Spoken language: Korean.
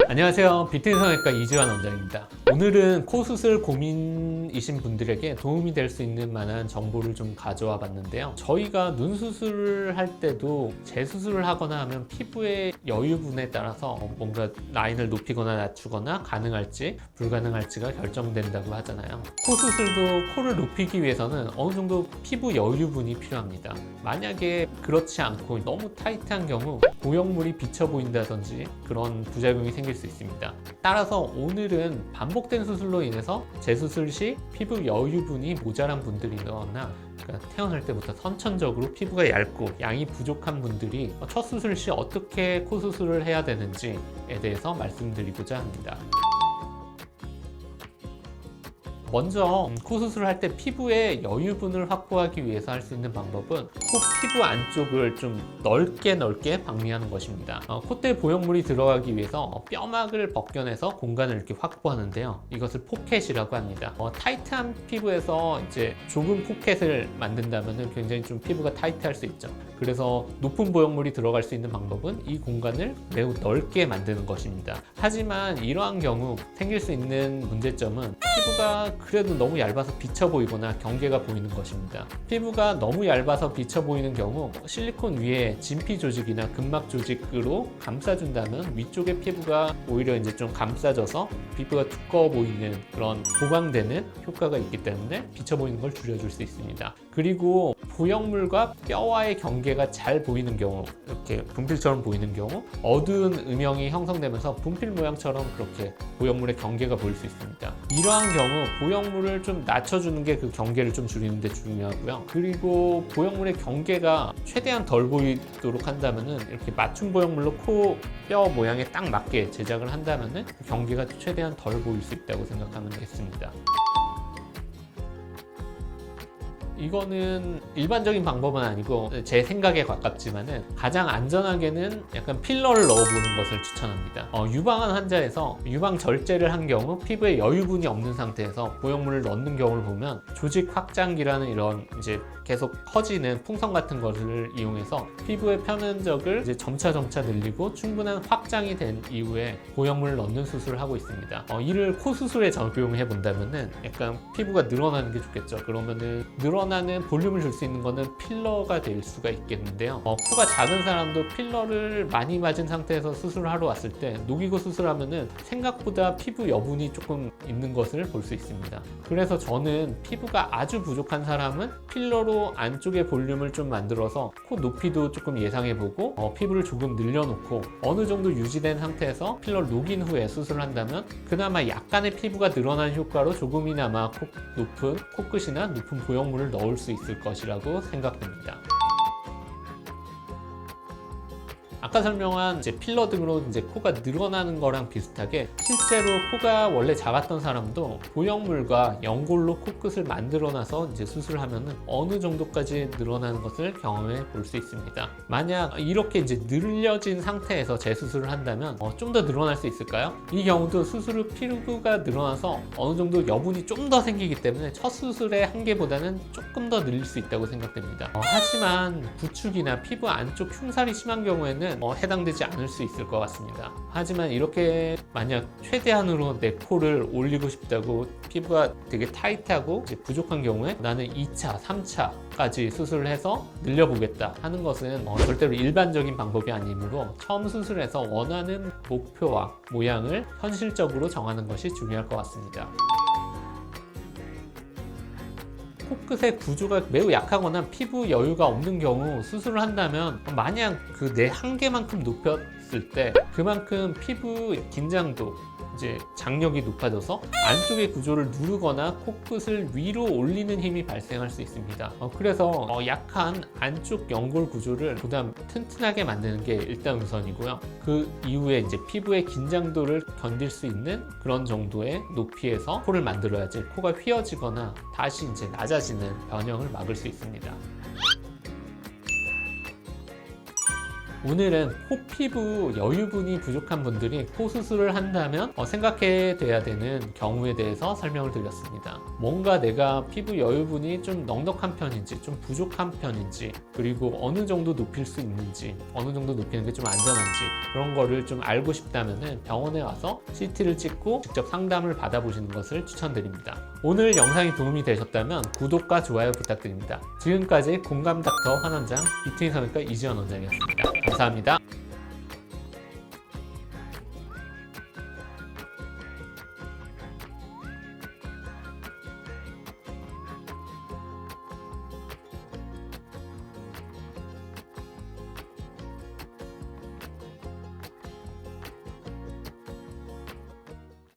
안녕하세요. 비트인 성형외과 이지환 원장입니다. 오늘은 코 수술 고민이신 분들에게 도움이 될 수 있는 만한 정보를 좀 가져와 봤는데요. 저희가 눈 수술을 할 때도 재수술을 하거나 하면 피부의 여유분에 따라서 뭔가 라인을 높이거나 낮추거나 가능할지 불가능할지가 결정된다고 하잖아요. 코 수술도 코를 높이기 위해서는 어느 정도 피부 여유분이 필요합니다. 만약에 그렇지 않고 너무 타이트한 경우 보형물이 비쳐 보인다든지 그런 부작용이 생길 수 있습니다. 따라서 오늘은 반복된 수술로 인해서 재수술 시 피부 여유분이 모자란 분들이거나 그러니까 태어날 때부터 선천적으로 피부가 얇고 양이 부족한 분들이 첫 수술 시 어떻게 코 수술을 해야 되는지에 대해서 말씀드리고자 합니다. 먼저 코 수술을 할 때 피부의 여유분을 확보하기 위해서 할 수 있는 방법은 코 피부 안쪽을 좀 넓게 방미하는 것입니다. 콧대 보형물이 들어가기 위해서 뼈막을 벗겨내서 공간을 이렇게 확보하는데요. 이것을 포켓이라고 합니다. 타이트한 피부에서 이제 좁은 포켓을 만든다면 굉장히 좀 피부가 타이트할 수 있죠. 그래서 높은 보형물이 들어갈 수 있는 방법은 이 공간을 매우 넓게 만드는 것입니다. 하지만 이러한 경우 생길 수 있는 문제점은 피부가 그래도 너무 얇아서 비쳐 보이거나 경계가 보이는 것입니다. 피부가 너무 얇아서 비쳐 보이는 경우 실리콘 위에 진피 조직이나 근막 조직으로 감싸준다면 위쪽의 피부가 오히려 이제 좀 감싸져서 피부가 두꺼워 보이는 그런 보강되는 효과가 있기 때문에 비쳐 보이는 걸 줄여줄 수 있습니다. 그리고 보형물과 뼈와의 경계가 잘 보이는 경우, 이렇게 분필처럼 보이는 경우 어두운 음영이 형성되면서 분필 모양처럼 그렇게 보형물의 경계가 보일 수 있습니다. 이러한 경우 보형물을 좀 낮춰주는 게 그 경계를 좀 줄이는 데 중요하고요. 그리고 보형물의 경계가 최대한 덜 보이도록 한다면은 이렇게 맞춤 보형물로 코 뼈 모양에 딱 맞게 제작을 한다면은 그 경계가 최대한 덜 보일 수 있다고 생각하면 되겠습니다. 이거는 일반적인 방법은 아니고 제 생각에 가깝지만은 가장 안전하게는 약간 필러를 넣어보는 것을 추천합니다. 유방암 환자에서 유방 절제를 한 경우 피부에 여유분이 없는 상태에서 보형물을 넣는 경우를 보면 조직 확장기라는 이런 이제 계속 커지는 풍선 같은 것을 이용해서 피부의 표면적을 이제 점차 늘리고 충분한 확장이 된 이후에 보형물을 넣는 수술을 하고 있습니다. 이를 코 수술에 적용해 본다면은 약간 피부가 늘어나는 게 좋겠죠. 그러면은 늘어나는 볼륨을 줄 수 있는 거는 필러가 될 수가 있겠는데요. 코가 작은 사람도 필러를 많이 맞은 상태에서 수술을 하러 왔을 때 녹이고 수술하면은 생각보다 피부 여분이 조금 있는 것을 볼 수 있습니다. 그래서 저는 피부가 아주 부족한 사람은 필러로 안쪽에 볼륨을 좀 만들어서 코 높이도 조금 예상해보고 피부를 조금 늘려놓고 어느 정도 유지된 상태에서 필러를 녹인 후에 수술을 한다면 그나마 약간의 피부가 늘어난 효과로 조금이나마 높은 코끝이나 높은 보형물을 넣을 수 있을 것이라고 생각됩니다. 아까 설명한 이제 필러 등으로 이제 코가 늘어나는 거랑 비슷하게 실제로 코가 원래 작았던 사람도 보형물과 연골로 코끝을 만들어놔서 이제 수술을 하면은 어느 정도까지 늘어나는 것을 경험해 볼 수 있습니다. 만약 이렇게 이제 늘려진 상태에서 재수술을 한다면 좀 더 늘어날 수 있을까요? 이 경우도 수술 후 피부가 늘어나서 어느 정도 여분이 좀 더 생기기 때문에 첫 수술의 한계보다는 조금 더 늘릴 수 있다고 생각됩니다. 하지만 구축이나 피부 안쪽 흉살이 심한 경우에는 해당되지 않을 수 있을 것 같습니다. 하지만 이렇게 만약 최대한으로 내 코를 올리고 싶다고 피부가 되게 타이트하고 이제 부족한 경우에 나는 2차, 3차까지 수술을 해서 늘려보겠다 하는 것은 절대로 일반적인 방법이 아니므로 처음 수술해서 원하는 목표와 모양을 현실적으로 정하는 것이 중요할 것 같습니다. 코끝의 구조가 매우 약하거나 피부 여유가 없는 경우 수술을 한다면 만약 그 내 한계만큼 높였을 때 그만큼 피부 긴장도 이제 장력이 높아져서 안쪽의 구조를 누르거나 코끝을 위로 올리는 힘이 발생할 수 있습니다. 그래서 약한 안쪽 연골 구조를 보다 튼튼하게 만드는 게 일단 우선이고요. 그 이후에 이제 피부의 긴장도를 견딜 수 있는 그런 정도의 높이에서 코를 만들어야지 코가 휘어지거나 다시 이제 낮아지는 변형을 막을 수 있습니다. 오늘은 코 피부 여유분이 부족한 분들이 코 수술을 한다면 생각해 둬야 되는 경우에 대해서 설명을 드렸습니다. 뭔가 내가 피부 여유분이 좀 넉넉한 편인지 좀 부족한 편인지, 그리고 어느 정도 높일 수 있는지, 어느 정도 높이는 게 좀 안전한지, 그런 거를 좀 알고 싶다면 병원에 와서 CT를 찍고 직접 상담을 받아보시는 것을 추천드립니다. 오늘 영상이 도움이 되셨다면 구독과 좋아요 부탁드립니다. 지금까지 공감 닥터 환원장 뷰티 성형외과 이지원 원장이었습니다. 감사합니다.